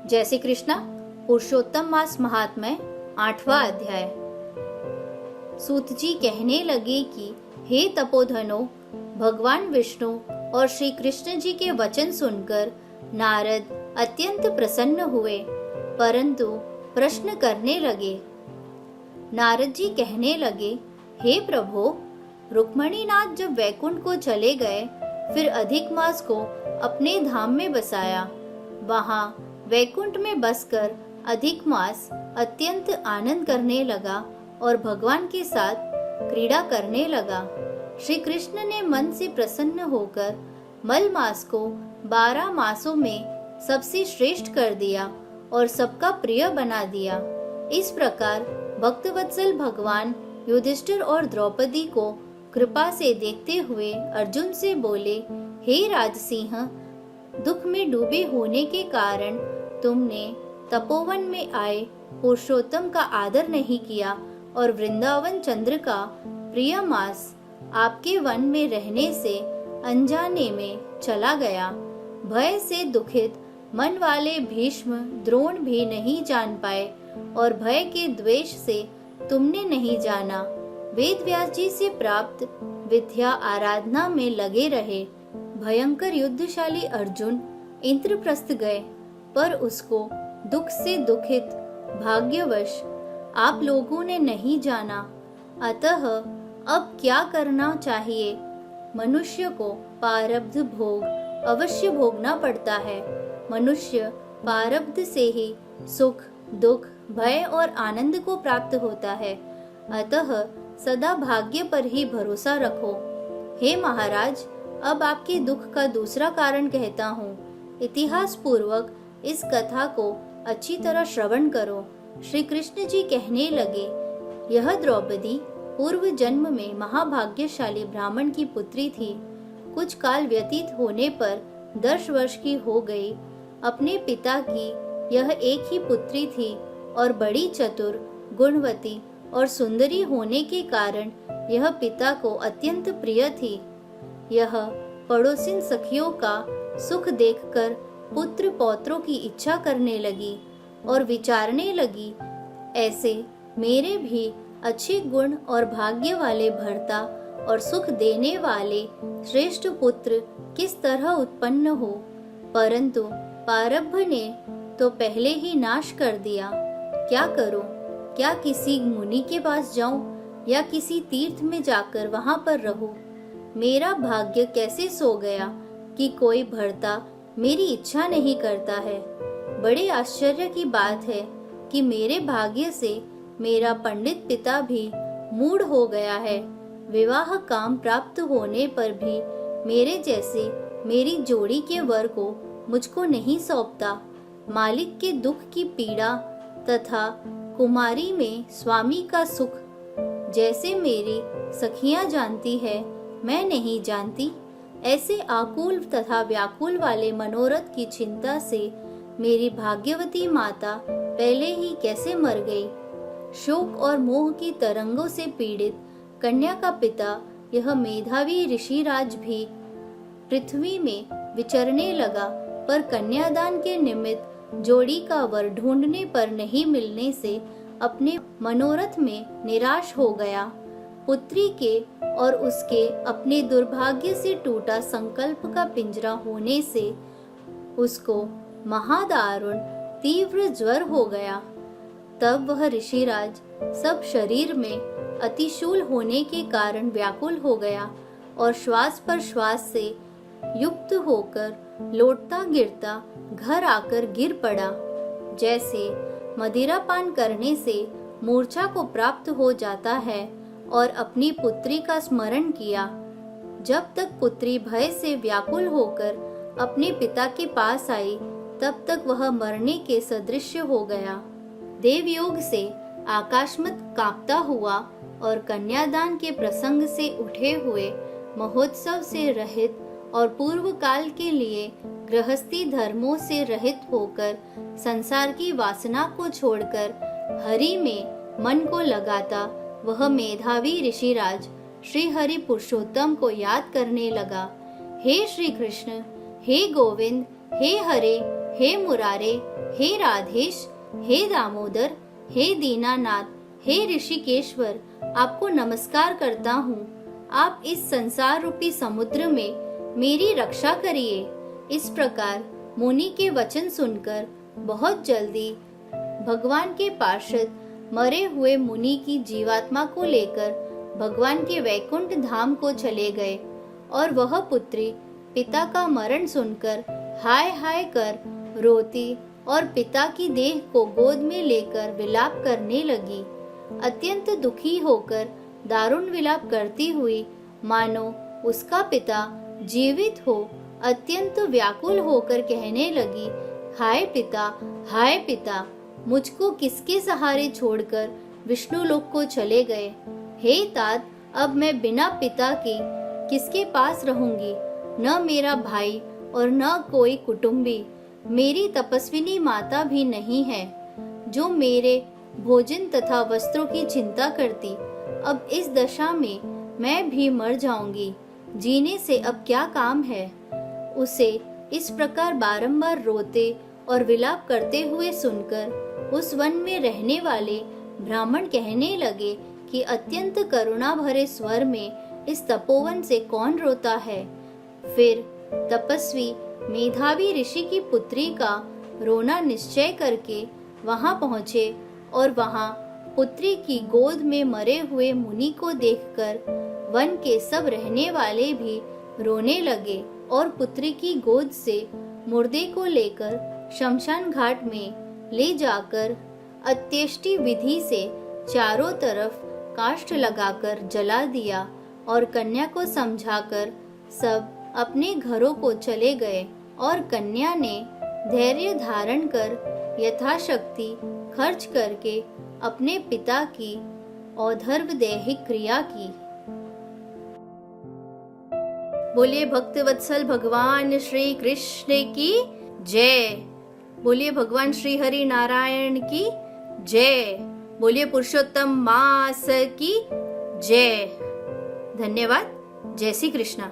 जय श्री कृष्णा। पुरुषोत्तम मास महात्म्य 8वां अध्याय। सूत जी कहने लगे कि हे तपोधनो, भगवान विष्णु और श्री कृष्ण जी के वचन सुनकर नारद अत्यंत प्रसन्न हुए, परंतु प्रश्न करने लगे। नारद जी कहने लगे, हे प्रभो, रुक्मणीनाथ जब वैकुंठ को चले गए, फिर अधिक मास को अपने धाम में बसाया। वहां वैकुंठ में बसकर अधिक मास अत्यंत आनंद करने लगा और भगवान के साथ क्रीड़ा करने लगा। श्री कृष्ण ने मन से प्रसन्न होकर मल मास को 12 मासों में सबसे श्रेष्ठ कर दिया और सबका प्रिय बना दिया। इस प्रकार भक्तवत्सल भगवान युधिष्ठिर और द्रौपदी को कृपा से देखते हुए अर्जुन से बोले, हे राजसिंह, दुख में डूबे होने के कारण तुमने तपोवन में आए पुरुषोत्तम का आदर नहीं किया और वृंदावन चंद्र का प्रिय मास आपके वन में रहने से अनजाने में चला गया। भय से दुखित मन वाले भीष्म द्रोण भी नहीं जान पाए और भय के द्वेष से तुमने नहीं जाना। वेद व्यास जी से प्राप्त विद्या आराधना में लगे रहे। भयंकर युद्धशाली अर्जुन इंद्रप्रस्थ गए, पर उसको दुख से दुखित भाग्यवश आप लोगों ने नहीं जाना। अतः अब क्या करना चाहिए? मनुष्य को प्रारब्ध भोग अवश्य भोगना पड़ता है। मनुष्य प्रारब्ध से ही सुख, दुख, भय और आनंद को प्राप्त होता है। अतः सदा भाग्य पर ही भरोसा रखो। हे महाराज, अब आपके दुख का दूसरा कारण कहता हूँ। इतिहास पूर्वक इस कथा को अच्छी तरह श्रवण करो। श्री कृष्ण जी कहने लगे, यह द्रौपदी पूर्व जन्म में महाभाग्यशाली ब्राह्मण की पुत्री थी। कुछ काल व्यतीत होने पर 10 वर्ष की हो गई। अपने पिता की यह एक ही पुत्री थी और बड़ी चतुर, गुणवती और सुंदरी होने के कारण यह पिता को अत्यंत प्रिय थी। यह पड़ोसिन सखियों का सुख देखकर पुत्र पौत्रों की इच्छा करने लगी और विचारने लगी, ऐसे मेरे भी अच्छे गुण और भाग्य वाले भर्ता और सुख देने वाले श्रेष्ठ पुत्र किस तरह उत्पन्न हो। परंतु प्रारब्ध ने तो पहले ही नाश कर दिया। क्या करूं? क्या किसी मुनि के पास जाऊं या किसी तीर्थ में जाकर वहां पर रहूं? मेरा भाग्य कैसे सो गया कि कोई भर्ता मेरी इच्छा नहीं करता है। बड़े आश्चर्य की बात है कि मेरे भाग्य से मेरा पंडित पिता भी मूढ़ हो गया है। विवाह काम प्राप्त होने पर भी मेरे जैसे मेरी जोड़ी के वर को मुझको नहीं सौंपता। मालिक के दुख की पीड़ा तथा कुमारी में स्वामी का सुख जैसे मेरी सखियां जानती है, मैं नहीं जानती। ऐसे आकुल तथा व्याकुल वाले मनोरथ की चिंता से मेरी भाग्यवती माता पहले ही कैसे मर गई। शोक और मोह की तरंगों से पीड़ित कन्या का पिता यह मेधावी ऋषिराज भी पृथ्वी में विचरने लगा, पर कन्यादान के निमित्त जोड़ी का वर ढूंढने पर नहीं मिलने से अपने मनोरथ में निराश हो गया। पुत्री के और उसके अपने दुर्भाग्य से टूटा संकल्प का पिंजरा होने से उसको महादारुण तीव्र ज्वर हो गया। तब वह ऋषिराज सब शरीर में अतिशूल होने के कारण व्याकुल हो गया और श्वास पर श्वास से युक्त होकर लौटता गिरता घर आकर गिर पड़ा। जैसे मदिरा पान करने से मूर्छा को प्राप्त हो जाता है, और अपनी पुत्री का स्मरण किया। जब तक पुत्री भय से व्याकुल होकर अपने पिता के पास आई, तब तक वह मरने के सदृश हो गया। देवयोग से आकाशमत कांपता हुआ और कन्यादान के प्रसंग से उठे हुए महोत्सव से रहित और पूर्व काल के लिए गृहस्थी धर्मों से रहित होकर संसार की वासना को छोड़कर हरि में मन को लगाता वह मेधावी ऋषिराज श्री हरि पुरुषोत्तम को याद करने लगा। हे श्री कृष्ण, हे गोविंद, हे हरे, हे मुरारे, हे राधेश, हे दामोदर, हे दीनानाथ, हे ऋषिकेश्वर, आपको नमस्कार करता हूँ। आप इस संसार रूपी समुद्र में मेरी रक्षा करिए। इस प्रकार मुनि के वचन सुनकर बहुत जल्दी भगवान के पार्षद मरे हुए मुनि की जीवात्मा को लेकर भगवान के वैकुंठ धाम को चले गए और वह पुत्री पिता का मरण सुनकर हाय हाय कर रोती और पिता की देह को गोद में लेकर विलाप करने लगी। अत्यंत दुखी होकर दारुण विलाप करती हुई मानो उसका पिता जीवित हो अत्यंत व्याकुल होकर कहने लगी, हाय पिता, मुझको किसके सहारे छोड़कर विष्णु लोक को चले गए। हे तात, अब मैं बिना पिता के किसके पास रहूंगी। न मेरा भाई और न कोई कुटुंबी, मेरी तपस्विनी माता भी नहीं है जो मेरे भोजन तथा वस्त्रों की चिंता करती। अब इस दशा में मैं भी मर जाऊंगी, जीने से अब क्या काम है। उसे इस प्रकार बारंबार रोते और विलाप करते हुए सुनकर उस वन में रहने वाले ब्राह्मण कहने लगे कि अत्यंत करुणा भरे स्वर में इस तपोवन से कौन रोता है। फिर तपस्वी मेधावी ऋषि की पुत्री का रोना निश्चय करके वहां पहुंचे और वहां पुत्री की गोद में मरे हुए मुनि को देखकर वन के सब रहने वाले भी रोने लगे और पुत्री की गोद से मुर्दे को लेकर शमशान घाट में ले जाकर अंत्येष्टि विधि से चारों तरफ काष्ठ लगाकर जला दिया और कन्या को समझाकर सब अपने घरों को चले गए और कन्या ने धैर्य धारण कर यथाशक्ति खर्च करके अपने पिता की औधर्व दैहिक क्रिया की। बोलिए भक्तवत्सल भगवान श्री कृष्ण की जय। बोलिए भगवान श्री हरि नारायण की जय। बोलिए पुरुषोत्तम मास की जय। धन्यवाद। जय श्री कृष्ण।